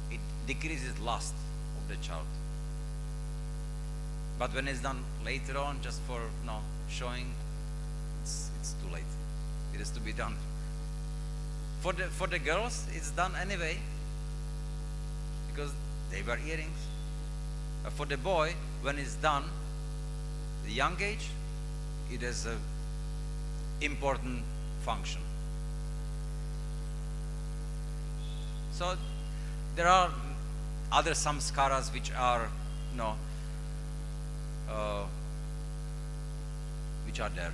Speaker 1: It decreases lust of the child. But when it's done later on, just for showing, it's too late. It has to be done. For the girls, it's done anyway, because they wear earrings. For the boy, when it's done, the young age, it has an important function. So there are other samskaras which are which are there.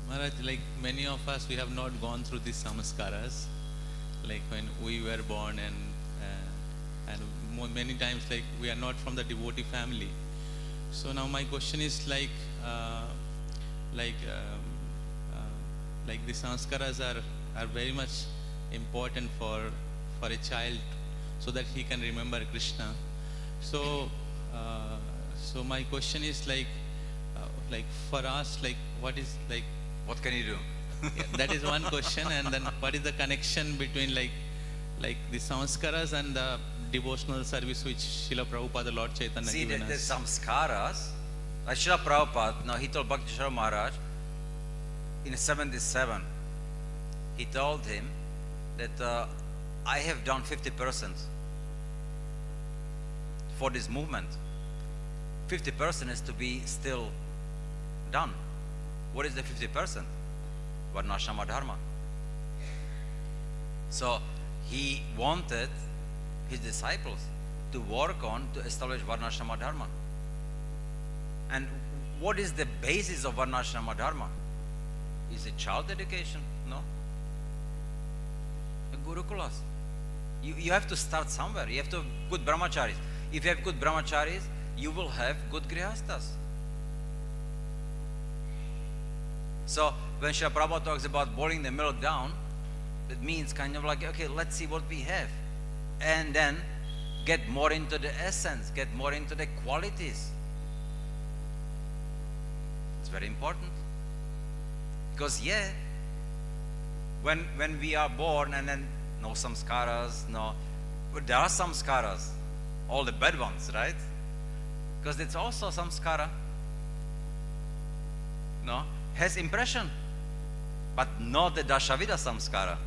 Speaker 3: Maharaj, like many of us, we have not gone through these samskaras, like when we were born, and many times like we are not from the devotee family. So now my question is like the sanskaras are very much important for a child, so that he can remember Krishna. So so my question is like for us, like what is like,
Speaker 1: What can you do?
Speaker 3: yeah, that is one question, and then what is the connection between like the sanskaras and the devotional service which Srila Prabhupada, Lord Chaitanya,
Speaker 1: See,
Speaker 3: given
Speaker 1: the
Speaker 3: us?
Speaker 1: samskaras, like Srila Prabhupada, now he told Bhakti Sharma Maharaj in 77, he told him that I have done 50% for this movement. 50% is to be still done. What is the 50%? Varnashrama Dharma. So he wanted his disciples to work on to establish Varnashrama Dharma. And what is the basis of Varnashrama Dharma? Is it child education? No. The Gurukulas. You have to start somewhere. You have to have good brahmacharis. If you have good brahmacharis, you will have good grihastas. So when Srila Prabhupada talks about boiling the milk down, it means kind of like, okay, let's see what we have. And then get more into the essence, get more into the qualities. It's very important. Because yeah, when we are born and then no samskaras, no, but there are samskaras, all the bad ones, right? Because it's also samskara. No? Has impression, but not the Dashavida samskara.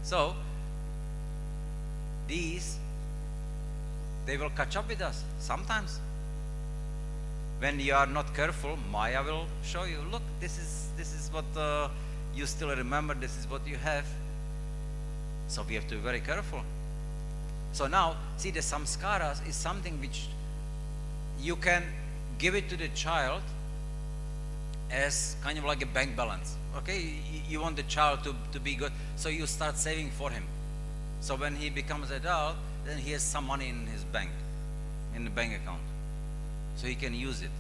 Speaker 1: So, these, they will catch up with us sometimes. When you are not careful, Maya will show you, look, this is what you still remember, this is what you have. So we have to be very careful. So now, see, the samskaras is something which you can give it to the child as kind of like a bank balance. Okay, you want the child to be good, so you start saving for him. So when he becomes adult, then he has some money in his bank, in the bank account, so he can use it.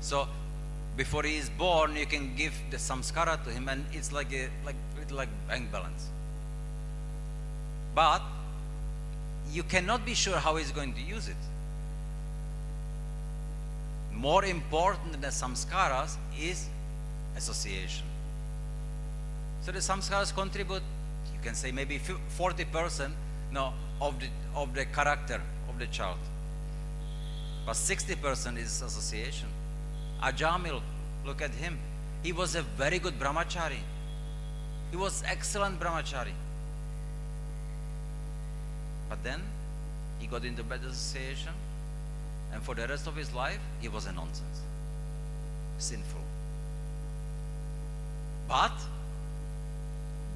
Speaker 1: So before he is born, you can give the samskara to him, and it's like bank balance. But you cannot be sure how he's going to use it. More important than the samskaras is association. So the samskaras contribute, you can say maybe 40% of the character of the child. But 60% is association. Ajamil, look at him. He was a very good brahmachari. He was excellent brahmachari. But then he got into bad association, and for the rest of his life, he was a nonsense, sinful. But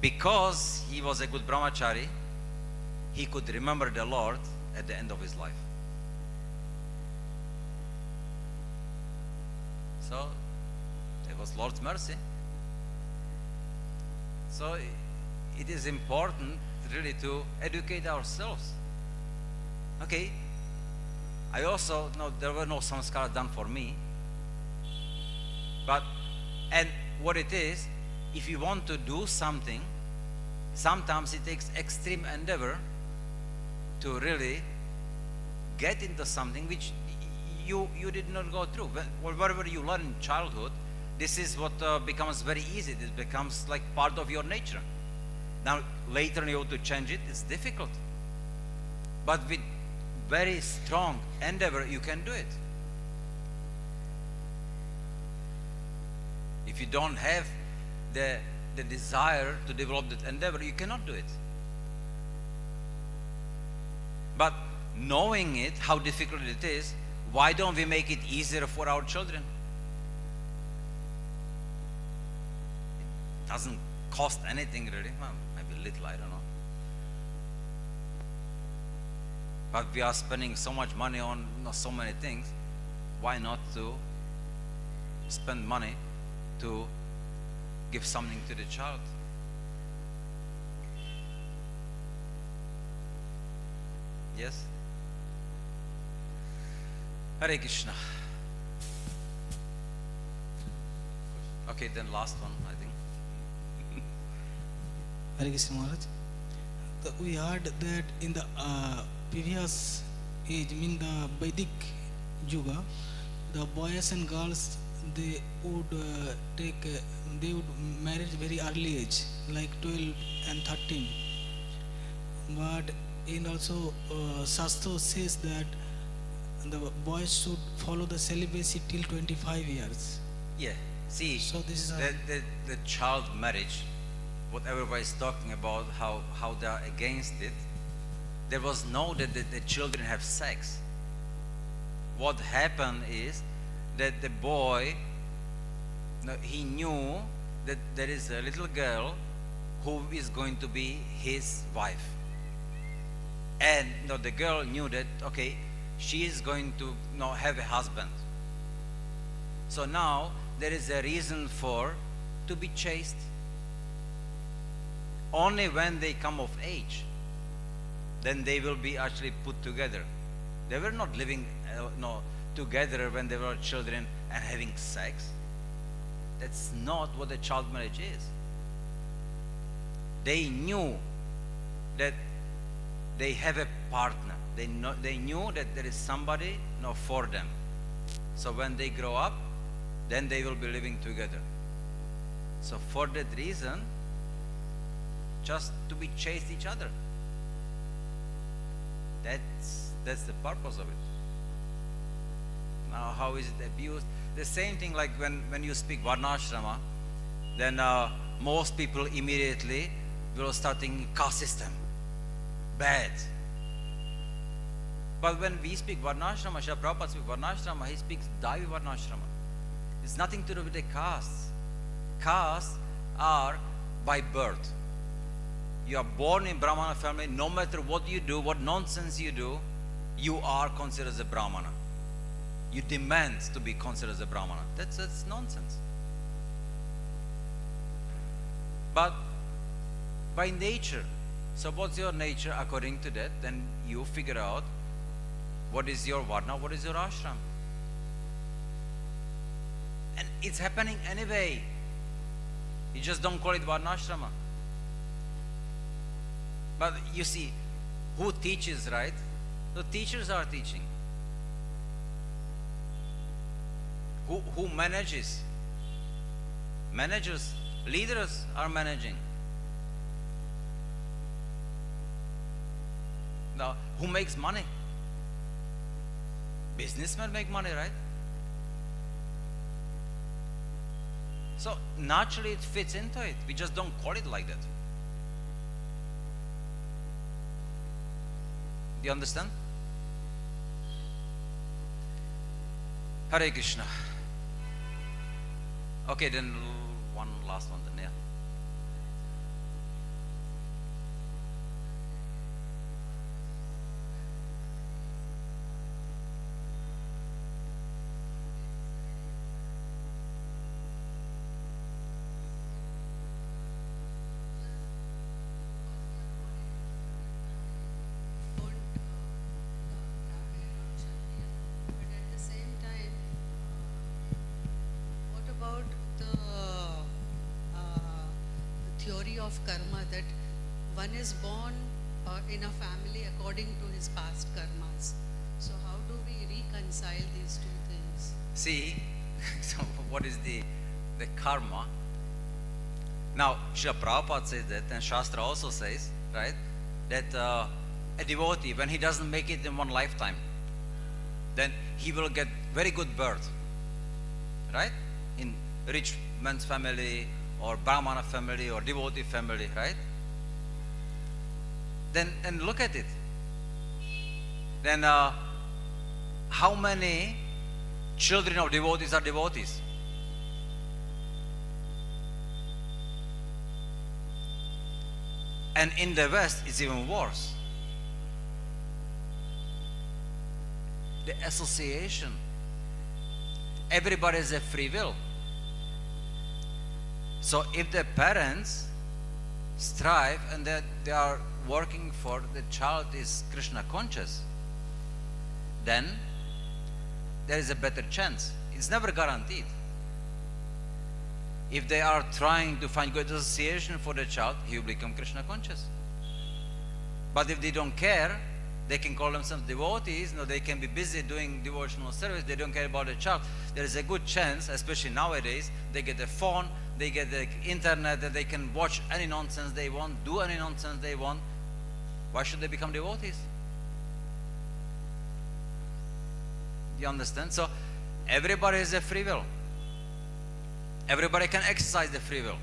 Speaker 1: because he was a good brahmachari, he could remember the Lord at the end of his life. So it was Lord's mercy. So it is important really to educate ourselves. Okay, I also know there were no samskaras done for me. And what it is, if you want to do something, sometimes it takes extreme endeavor to really get into something which you did not go through. Whatever you learn in childhood, this is what becomes very easy. This becomes like part of your nature. Now later you have to change it, it's difficult. But with very strong endeavor, you can do it. If you don't have the desire to develop that endeavor, you cannot do it. But knowing it, how difficult it is, why don't we make it easier for our children? It doesn't cost anything really. Well, maybe little, I don't know. But we are spending so much money on so many things. Why not to spend money to give something to the child? Yes? Hare Krishna. Okay, then last one, I think.
Speaker 4: Hare Krishna Maharaj. We heard that in the previous age, mean the Vedic Yuga, the boys and girls they would they would marry very early age, like 12 and 13. But in also Shastra says that the boys should follow the celibacy till 25 years.
Speaker 1: Yeah, see,
Speaker 4: So this is
Speaker 1: the child marriage, what everybody is talking about, how they are against it, there was no that the children have sex. What happened is that the boy, he knew that there is a little girl who is going to be his wife. And the girl knew that, okay, she is going to have a husband. So now there is a reason to be chaste. Only when they come of age, then they will be actually put together. They were not living together when they were children and having sex. That's not what a child marriage is. They knew that they have a partner. They knew that there is somebody for them. So when they grow up, then they will be living together. So for that reason, just to be chased each other. That's the purpose of it. Now, how is it abused? The same thing like when you speak Varnashrama, then most people immediately will start thinking caste system, bad. But when we speak Varnashrama, Srila Prabhupada speaks Varnashrama, he speaks Daivi Varnashrama. It's nothing to do with the castes. Castes are by birth. You are born in Brahmana family, no matter what you do, what nonsense you do, you are considered as a Brahmana. You demand to be considered as a Brahmana. That's nonsense. But by nature, so what's your nature according to that? Then you figure out what is your Varna, what is your ashram. And it's happening anyway. You just don't call it Varnashrama. But you see, who teaches, right? The teachers are teaching. Who manages? Managers, leaders are managing. Now, who makes money? Businessmen make money, right? So naturally it fits into it. We just don't call it like that. Do you understand? Hare Krishna. Okay, then one last one then, yeah.
Speaker 5: Of karma, that one is born in a family according to his past karmas. So how do we reconcile these two things?
Speaker 1: See, so what is the karma? Now, Srila Prabhupada says that, and Shastra also says, right, that a devotee, when he doesn't make it in one lifetime, then he will get very good birth, right? In rich man's family, or Brahmana family, or devotee family, right? Then, and look at it. Then, how many children of devotees are devotees? And in the West, it's even worse. the association. Everybody has a free will. So if the parents strive and that they are working for the child is Krishna conscious, then there is a better chance. It's never guaranteed. If they are trying to find good association for the child, he will become Krishna conscious. But if they don't care, they can call themselves devotees, they can be busy doing devotional service, they don't care about the child. There is a good chance, especially nowadays, they get a phone, they get the internet, that they can watch any nonsense they want, do any nonsense they want. Why should they become devotees? You understand? So everybody has a free will. Everybody can exercise the free will.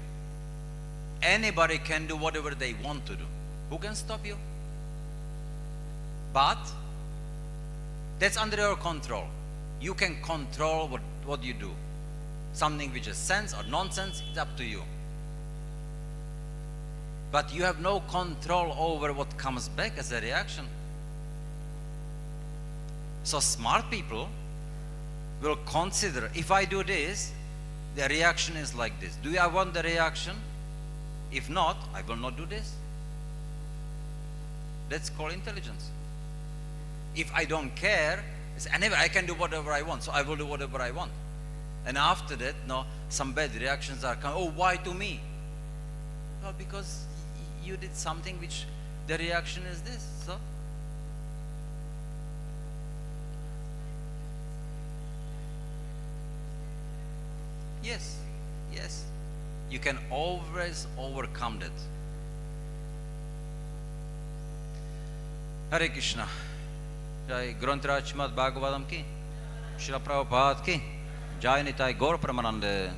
Speaker 1: Anybody can do whatever they want to do. Who can stop you? But that's under your control. You can control what you do. Something which is sense or nonsense, it's up to you. But you have no control over what comes back as a reaction. So smart people will consider, if I do this, the reaction is like this. Do I want the reaction? If not, I will not do this. That's called intelligence. If I don't care, anyway, I can do whatever I want, so I will do whatever I want. And after that, some bad reactions are coming. Oh, why to me? Well, because you did something which the reaction is this. So yes, you can always overcome that. Hare Krishna. Jai Srimad Bhagavatam ki, Srila Prabhupada ki, Jai Nitai Gaur Pramanande.